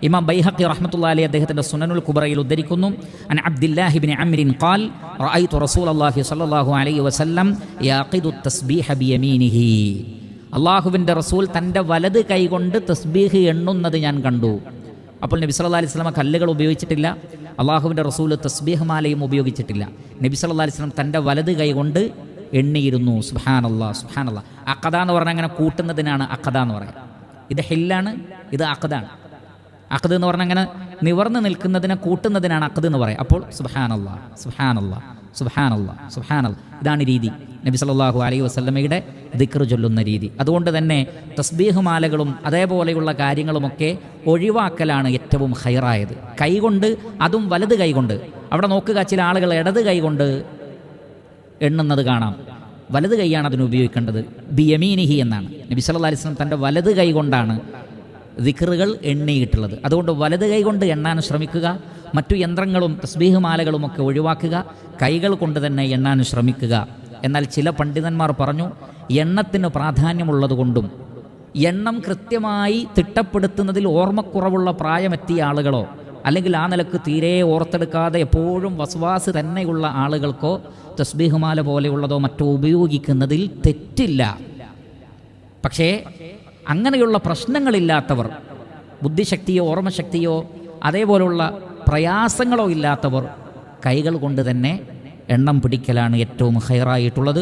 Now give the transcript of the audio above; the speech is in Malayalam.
ഇമാം ബൈഹഖി റഹ്മത്തുള്ളാഹി അലൈഹി അദ്ദേഹത്തിന്റെ സുനനുൽ കുബ്രയിൽ ഉദ്ധരിക്കുന്നു, അൻ അബ്ദുല്ലാഹി ഇബ്നു അംറിൻ ഖാൽ റഅയ്തു റസൂലല്ലാഹി സ്വല്ലല്ലാഹു അലൈഹി വസല്ലം യഖിദു തസ്ബീഹ ബിയമീനിഹി. അല്ലാഹുവിൻ്റെ റസൂൽ തൻ്റെ വലത് കൈകൊണ്ട് തസ്ബീഹ് എണ്ണുന്നത് ഞാൻ കണ്ടു. അപ്പോൾ നബി സല്ലല്ലാഹു അലൈഹി വസല്ലം കല്ലുകൾ ഉപയോഗിച്ചിട്ടില്ല, അല്ലാഹുവിൻ്റെ റസൂൽ തസ്ബീഹ് മാലയും ഉപയോഗിച്ചിട്ടില്ല. നബി സല്ലല്ലാഹു അലൈഹി വസല്ലം തൻ്റെ വലത് കൈകൊണ്ട് എണ്ണിയിരുന്നു. സുബ്ഹാനല്ലാഹ് സുബ്ഹാനല്ലാഹ്. അഖദ എന്ന് പറഞ്ഞാൽ അങ്ങനെ കൂട്ടുന്നതിനാണ് അഖദ എന്ന് പറയുക. ഇത് ഹില്ലാണ്, ഇത് അഖദാണ്. അഖദ് എന്ന് പറഞ്ഞാൽ അങ്ങനെ നിവർന്ന് നിൽക്കുന്നതിനെ കൂട്ടുന്നതിനാണ് അഖദ് എന്ന് പറയുക. അപ്പോൾ സുബ്ഹാനല്ലാഹ് സുബ്ഹാനല്ലാഹ് സുബ്ഹാനല്ലാഹ് സുബ്ഹാനല്ലാഹ്, ഇതാണ് രീതി, നബി സല്ലല്ലാഹു അലൈഹി വസല്ലമയുടെ ദിക്ർ ചൊല്ലുന്ന രീതി. അതുകൊണ്ട് തന്നെ തസ്ബീഹ് മാലകളും അതേപോലെയുള്ള കാര്യങ്ങളുമൊക്കെ ഒഴിവാക്കലാണ് ഏറ്റവും ഖൈറായത്. കൈകൊണ്ട്, അതും വലത് കൈകൊണ്ട്. അവിടെ നോക്കുക, ചില ആളുകൾ ഇടത് കൈകൊണ്ട് എണ്ണുന്നത് കാണാം. വലത് കൈയാണ് അതിന് ഉപയോഗിക്കേണ്ടത്. ബിയമീനിഹി എന്നാണ്. നബി സല്ലല്ലാഹു അലൈഹി വസല്ലം തൻ്റെ വലത് കൈ കൊണ്ടാണ് ദിക്റുകൾ എണ്ണിയിട്ടുള്ളത്. അതുകൊണ്ട് വലത് കൈ കൊണ്ട് എണ്ണാൻ ശ്രമിക്കുക. മറ്റു യന്ത്രങ്ങളും തസ്ബീഹ് മാലകളും ഒക്കെ ഒഴിവാക്കുക. കൈകൾ കൊണ്ട് തന്നെ എണ്ണാൻ ശ്രമിക്കുക. എന്നാൽ ചില പണ്ഡിതന്മാർ പറഞ്ഞു, എണ്ണത്തിന് പ്രാധാന്യമുള്ളതുകൊണ്ടും എണ്ണം കൃത്യമായി തിട്ടപ്പെടുത്തുന്നതിൽ ഓർമ്മക്കുറവുള്ള പ്രായമെത്തിയ ആളുകളോ അല്ലെങ്കിൽ ആ നിലക്ക് തീരെ ഓർത്തെടുക്കാതെ എപ്പോഴും വസ്വാസ് തന്നെയുള്ള ആളുകൾക്കോ തസ്ബീഹ് മാല പോലെയുള്ളതോ മറ്റോ ഉപയോഗിക്കുന്നതിൽ തെറ്റില്ല. പക്ഷേ അങ്ങനെയുള്ള പ്രശ്നങ്ങളില്ലാത്തവർ, ബുദ്ധിശക്തിയോ ഓർമ്മശക്തിയോ അതേപോലുള്ള പ്രയാസങ്ങളോ ഇല്ലാത്തവർ കൈകൾ കൊണ്ട് തന്നെ എണ്ണം പിടിക്കലാണ് ഏറ്റവും ഖൈറായിട്ടുള്ളത്.